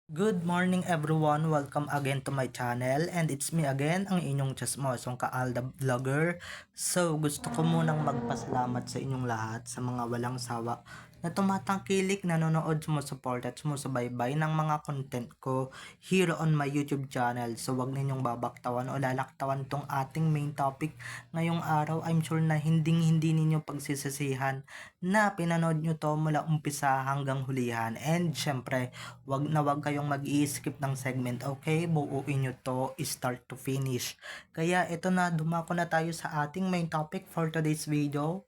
Good morning everyone! Welcome again to my channel and it's me again, ang inyong chismosong Kaalda Vlogger. So gusto ko munang magpasalamat sa inyong lahat sa mga walang sawa na tumatangkilik, nanonood, sumusuport at sumusubaybay ng mga content ko here on my YouTube channel. So wag ninyong babaktawan o lalaktawan tong ating main topic ngayong araw. I'm sure na hindi ninyo pagsisisihan na pinanood nyo to mula umpisa hanggang hulihan. And syempre, wag kayong mag-i-skip ng segment, okay? Buuin nyo to start to finish. Kaya ito na, dumako na tayo sa ating main topic for today's video.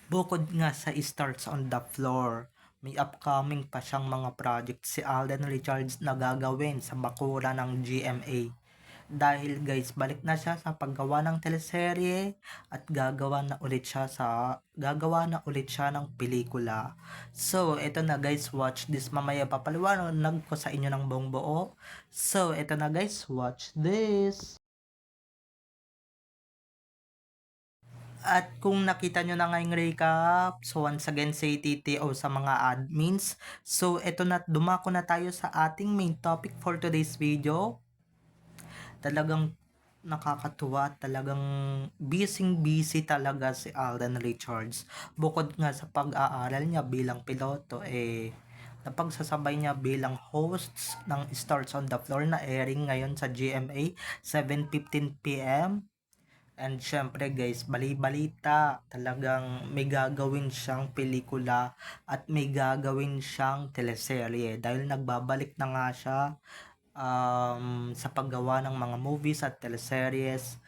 Bukod nga sa Starts on the Floor, may upcoming pa siyang mga project si Alden Richards na gagawin sa bakura ng GMA. Dahil guys, balik na siya sa paggawa ng teleserye at gagawa na ulit siya ng pelikula. So, eto na guys, watch this. Mamaya papaliwanag ko sa inyo ng buong buo. So, eto na guys, watch this. At kung nakita nyo na ngayong recap, so once again say TTO sa mga admins. So, eto na, dumako na tayo sa ating main topic for today's video. Talagang nakakatuwa, talagang busy talaga si Alden Richards. Bukod nga sa pag-aaral niya bilang piloto, napagsasabay niya bilang hosts ng Stars on the Floor na airing ngayon sa GMA 7:15 PM. And syempre guys, bali-balita, talagang may gagawin siyang pelikula at may gagawin siyang teleserye dahil nagbabalik na nga siya sa paggawa ng mga movies at teleseries.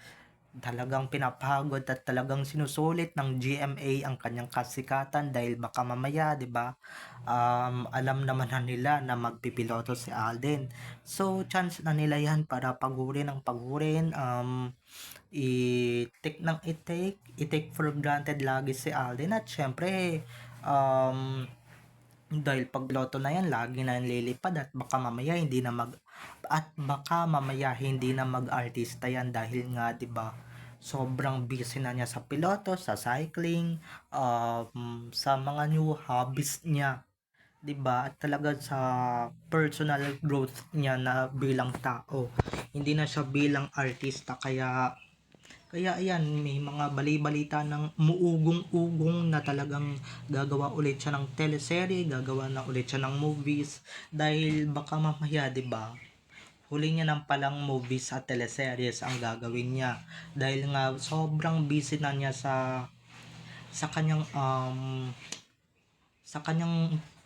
Talagang pinapagod at talagang sinusulit ng GMA ang kanyang kasikatan dahil baka mamaya, 'di ba? Alam naman na nila na magpipiloto si Alden. So, chance na nila 'yan para pagurin i-take for granted lagi si Alden at syempre dahil pag loto na yan lagi na lilipad at baka mamaya hindi na mag-artista yan dahil nga 'di ba sobrang busy na niya sa piloto, sa cycling, sa mga new hobbies niya, 'di ba? At talaga sa personal growth niya na bilang tao. Hindi na siya bilang artista kaya ayan, may mga bali-balita ng muugong-ugong na talagang gagawa ulit siya ng teleserye, gagawa na ulit siya ng movies dahil baka mamaya, 'di ba? Huli niya ng palang movies at teleseries ang gagawin niya dahil nga sobrang busy na niya sa kanyang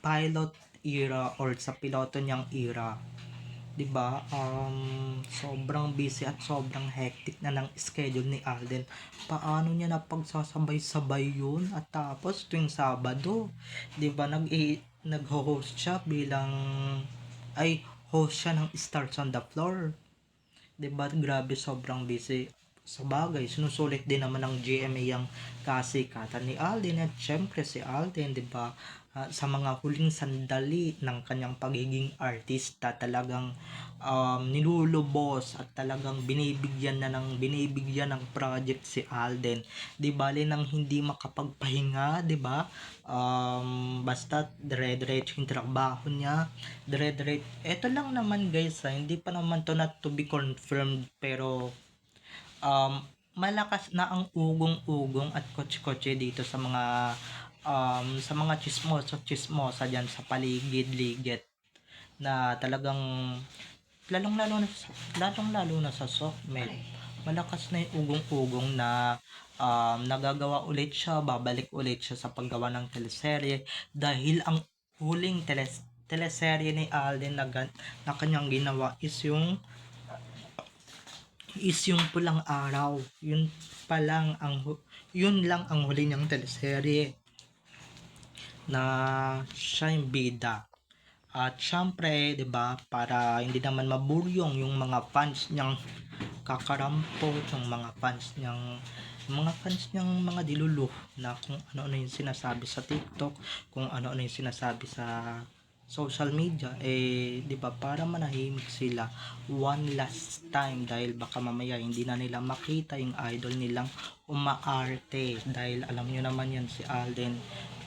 pilot era or sa piloto niyang era. 'Di ba? Sobrang busy at sobrang hectic na ng schedule ni Alden. Paano niya napagsasabay-sabay 'yun? At tapos tuwing Sabado, 'di ba, nag-host siya host siya ng Stars on the Floor. 'Di ba? Grabe, sobrang busy. Sa bagay, sinusulit din naman ng GMA ang kasikatan ni Alden at syempre si Alden, 'di ba? Sa mga huling sandali ng kanyang pagiging artista, talagang nilulubos at talagang binibigyan ng project si Alden. Di bale nang hindi makapagpahinga, di ba? Basta dire-diretso yung trabaho niya. Dire-diretso. Ito lang naman guys, hindi pa naman to not to be confirmed pero malakas na ang ugong-ugong at kotse-kotse dito sa mga chismosa diyan sa paligid-ligid na talagang lalong-lalo na sa Sockmed. Malakas na yung ugong-ugong na nagagawa ulit siya, babalik ulit siya sa paggawa ng teleserye dahil ang huling teleserye ni Alden na kanyang ginawa is yung Pulang Araw. Yun lang ang huli niyang teleserye na siya yung bida. At syempre, 'di ba, para hindi naman maburyong yung mga fans niyang kakarampot, mga fans niyang mga diluluh na kung ano-ano yung sinasabi sa TikTok, kung ano-ano yung sinasabi sa social media, 'di ba, para manahimik sila one last time, dahil baka mamaya hindi na nila makita yung idol nilang umaarte. Dahil alam nyo naman yan, si Alden,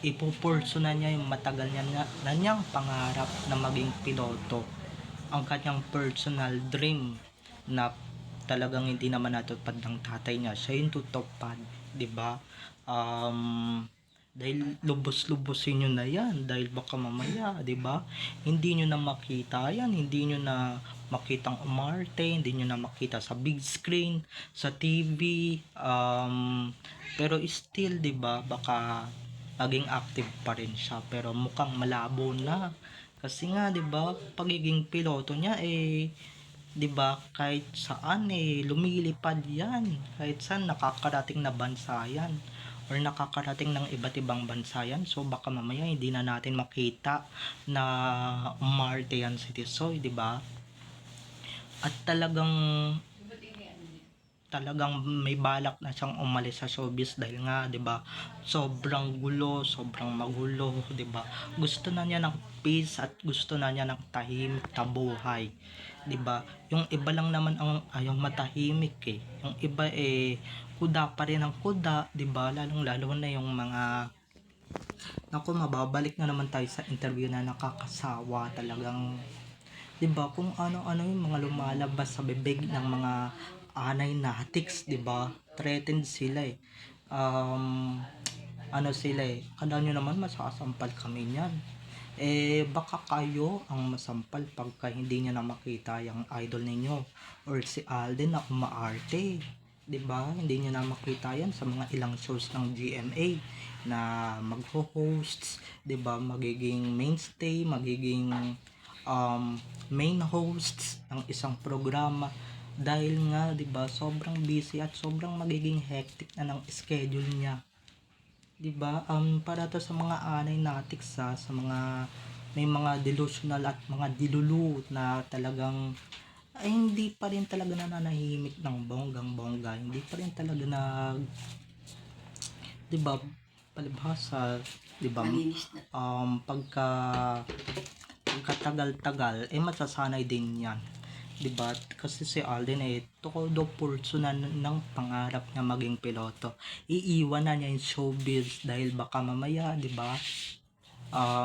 ipupurso na niya yung matagal na niyang pangarap na maging piloto, ang kanyang personal dream na talagang hindi naman natupad ng tatay niya, siya yung tutupad, 'di ba? um dahil lubos-lubosin nyo na yan, dahil baka mamaya, 'di ba, hindi nyo na makita yan, hindi nyo na makitang umarte, hindi nyo na makita sa big screen, sa TV, pero still, 'di ba, baka maging active pa rin siya, pero mukhang malabo na. Kasi nga, 'di ba, pagiging piloto niya, 'di ba, kahit saan lumilipad 'yan. Kahit saan nakakarating na bansa 'yan, or nakakarating ng iba't ibang bansa 'yan. So baka mamaya hindi na natin makita na umarte yan si Tisoy, 'di ba? At talagang may balak na siyang umalis sa showbiz, dahil nga, 'di ba, sobrang gulo, sobrang magulo, 'di ba? Gusto na niya ng peace at gusto na niya ng tahimik na buhay, 'di ba? Yung iba lang naman ang ayaw matahimik Yung iba kuda pa rin ang kuda, 'di ba? Lalong lalo na yung mga, naku, mababalik na naman tayo sa interview na nakakasawa talagang, 'di ba, kung ano-ano yung mga lumalabas sa bibig ng mga anay natics, 'di ba? Threatened sila Um, ano sila akala nyo naman masasampal kami niyan. Baka kayo ang masampal pagka hindi niya na makita yung idol ninyo or si Alden na umaarte. 'Di ba? Hindi niyo na makita yan sa mga ilang shows ng GMA na magho-hosts, 'di ba? Magiging mainstay, magiging main hosts ng isang programa, dahil nga, 'di ba, sobrang busy at sobrang magiging hectic na ng schedule niya, 'di ba? Para to sa mga anay natik sa mga may mga delusional at mga dilulu na talagang ay hindi pa rin talaga nananahimik ng bonggang bongga, hindi pa rin talaga 'di ba, palibhasa, 'di ba, pagka pagkatagal-tagal masasanay din yan, 'di ba? Kasi si Alden todo purso na ng pangarap niya maging piloto, iiwan na niya yung showbiz dahil baka mamaya, 'di ba,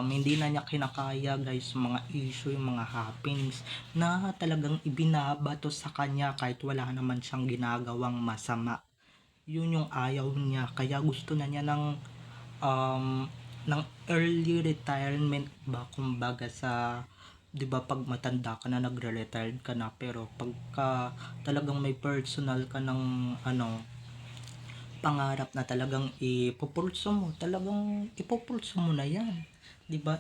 hindi na niya kinakaya, guys, mga issue, yung mga happenings na talagang ibinabato sa kanya kahit wala naman siyang ginagawang masama. Yun yung ayaw niya, kaya gusto na niya um, ng early retirement ba, kumbaga, sa, 'di ba, pag matanda ka na, nagre-retired ka na, pero pagka talagang may personal ka ng pangarap na talagang ipupulso mo, talagang ipupulso mo na yan, 'di ba,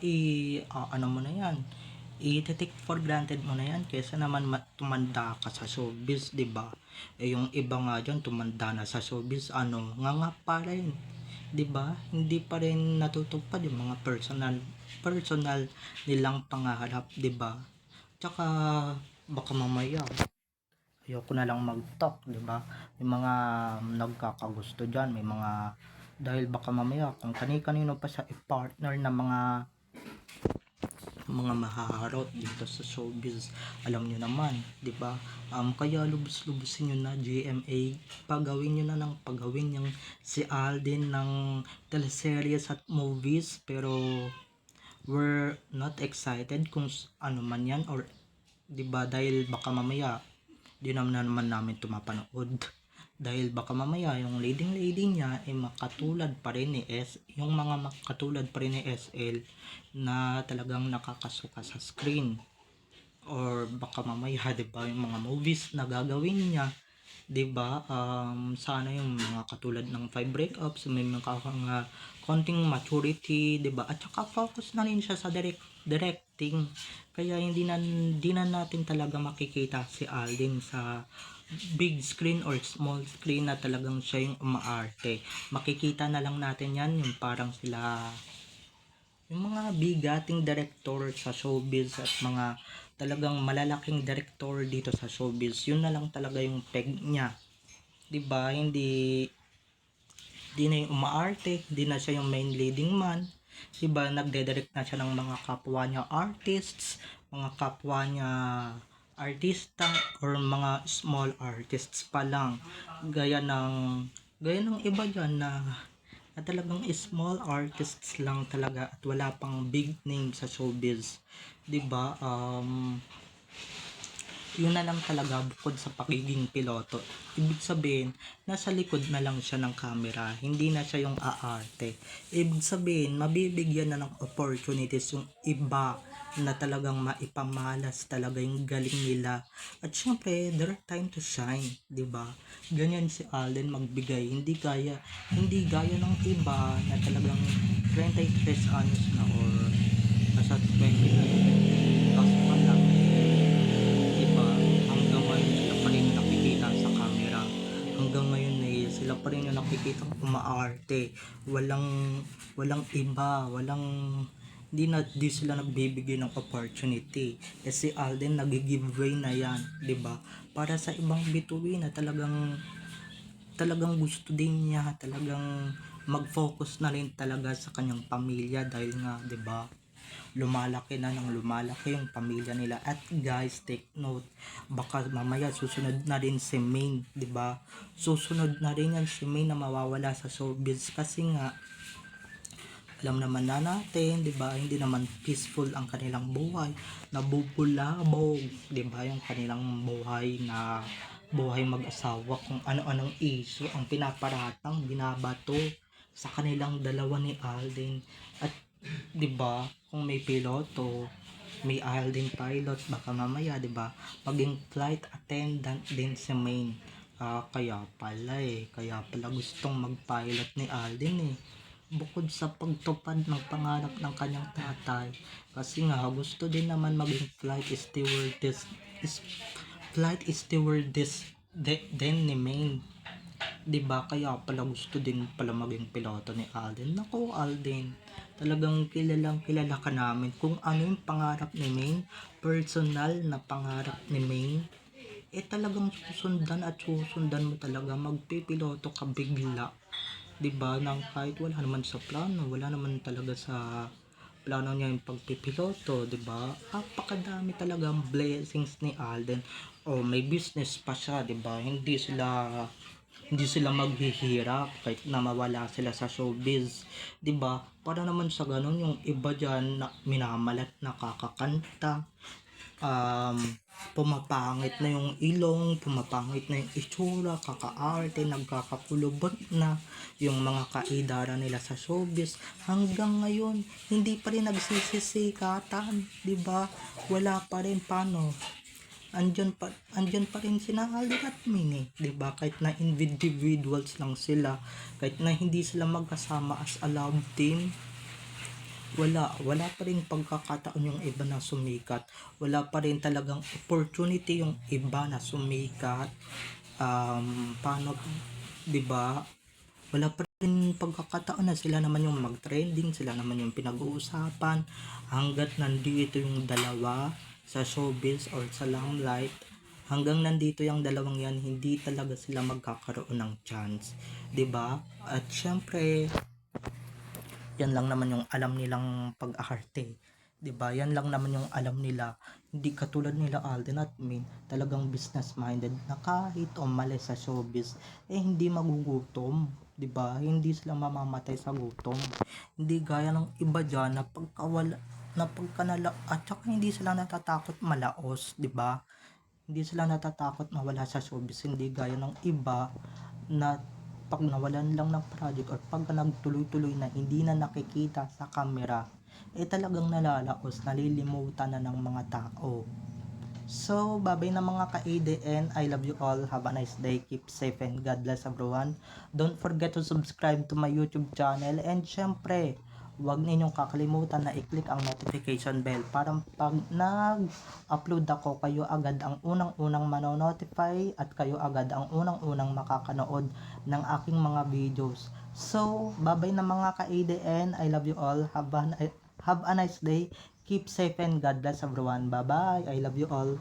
ano mo na yan, i-take for granted mo na yan, kaysa naman tumanda ka sa showbiz, 'di ba? Yung iba nga dyan tumanda na sa showbiz, nga pa rin, 'di ba, hindi pa rin natutupad yung mga personal nilang pangarap, 'di ba? Tsaka baka mamaya ayoko na lang mag-talk, 'di ba? May mga nagkakagusto diyan, may mga, dahil baka mamaya kung kani-kanino pa sa i-partner na mga mahaharot dito sa showbiz, alam nyo naman, 'di ba? Kaya lubos-lubosin nyo na GMA, pagawin nyo na ng pagawin yung si Alden ng teleseries at movies, pero we're not excited kung ano man yan, or 'di ba, dahil baka mamaya di naman namin tumapanood, dahil baka mamaya yung leading lady niya makatulad pa rin ni yung mga makatulad pa rin ni SL na talagang nakakasuka sa screen, or baka mamaya, 'di ba, yung mga movies na gagawin niya, 'di ba, sana yung mga katulad ng 5 breakups, may mga konting maturity, 'di ba, at saka focus na rin siya sa directing, kaya hindi na natin talaga makikita si Alden sa big screen or small screen na talagang siya yung umaarte. Makikita na lang natin yan yung parang sila yung mga bigating director sa showbiz at mga talagang malalaking director dito sa showbiz, yun na lang talaga yung peg niya, 'di ba? Hindi na yung umaarte, hindi na siya yung main leading man, Diba, nagdedirect na siya ng mga kapwa niya artists, mga kapwa niya artista, or mga small artists pa lang. Gaya ng, gaya ng iba dyan na talagang small artists lang talaga at wala pang big name sa showbiz. 'Di ba? Yun na lang talaga bukod sa pagiging piloto. Ibig sabihin, nasa likod na lang siya ng camera, hindi na siya yung aarte. Ibig sabihin, mabibigyan na ng opportunities yung iba na talagang maipamalas talaga yung galing nila. At syempre, their time to shine, 'di ba? Ganyan si Alden magbigay, hindi gaya ng iba na talagang 33 anos na or nasa 29 plus pa lang, iba, hanggang ngayon sila pa rin nakikita sa camera. Hanggang ngayon sila pa rin yung nakikita umaarte. Walang iba, di sila nagbibigay ng opportunity. Eh si Alden nag-giveaway na yan, 'di ba? Para sa ibang bituin na talagang gusto din niya, talagang mag-focus na rin talaga sa kanyang pamilya dahil nga, 'di ba? Lumalaki na ng lumalaki yung pamilya nila. At guys, take note, baka mamaya susunod na rin si Maine, 'di ba? Susunod na rin yan si Maine na mawawala sa showbiz kasi nga alam naman na natin, 'di ba? Hindi naman peaceful ang kanilang buhay. Nabubulabog, 'di ba? Yung kanilang buhay na buhay mag-asawa, kung ano-anong issue ang pinaparatang, binabato sa kanilang dalawa ni Alden. At 'di ba, kung may piloto, may Alden pilot, baka mamaya 'di ba, maging flight attendant din si Maine. Kaya pala gustong mag-pilot ni Alden bukod sa pagtupad ng pangarap ng kanyang tatay, kasi nga gusto din naman maging flight stewardess din ni Maine, 'di ba? Kaya pala gusto din pala maging piloto ni Alden. Nako Alden, talagang kilalang kilala ka namin. Kung ano yung pangarap ni Maine, personal na pangarap ni Maine, talagang susundan mo talaga, magpipiloto ka bigla, 'di ba? Nang kahit wala naman sa plano, wala naman talaga sa plano niya yung pagpipiloto, 'di ba? Napakadami talagang blessings ni Alden. O may business pa siya, 'di ba? Hindi sila maghihirap kahit na mawala sila sa showbiz, 'di ba? Para naman sa ganun, yung iba diyan na minamalat na kakakanta, um, pumapangit na yung ilong, pumapangit na yung itsura, kakaarte, nagkakakulubot na yung mga kaidara nila sa showbiz. Hanggang ngayon, hindi pa rin nagsisisikatan, 'di ba? Wala pa rin. Paano? Andyan pa rin sina Alden at Min, 'di ba? Kahit na individuals lang sila, kahit na hindi sila magkasama as a love team, wala pa rin pagkakataon yung iba na sumikat. Wala pa rin talagang opportunity yung iba na sumikat. Paano, 'di ba? Wala pa rin pagkakataon na sila naman yung mag-trending, sila naman yung pinag-uusapan. Hanggat nandito yung dalawa sa showbiz or sa limelight, hanggang nandito yung dalawang yan, hindi talaga sila magkakaroon ng chance, 'di ba? At syempre, yan lang naman yung alam nilang pag-arte, 'di ba? Yan lang naman yung alam nila. Hindi katulad nila Alden at Min, talagang business minded na kahit umalis sa showbiz, hindi magugutom, 'di ba? Hindi sila mamamatay sa gutom. Hindi gaya ng iba diyan na at saka hindi sila natatakot malaos, 'di ba? Hindi sila natatakot mawala sa showbiz, hindi gaya ng iba na pag nawalan lang ng project or pag nagtuloy-tuloy na hindi na nakikita sa camera, talagang nalalaos, nalilimutan na ng mga tao. So, babay na mga ka-ADN. I love you all. Have a nice day. Keep safe and God bless everyone. Don't forget to subscribe to my YouTube channel. And syempre, huwag ninyong kakalimutan na i-click ang notification bell para pag nag-upload ako, kayo agad ang unang-unang manonotify at kayo agad ang unang-unang makakanood ng aking mga videos. So, babay na mga ka-ADN. I love you all. Have a nice day. Keep safe and God bless everyone. Bye-bye. I love you all.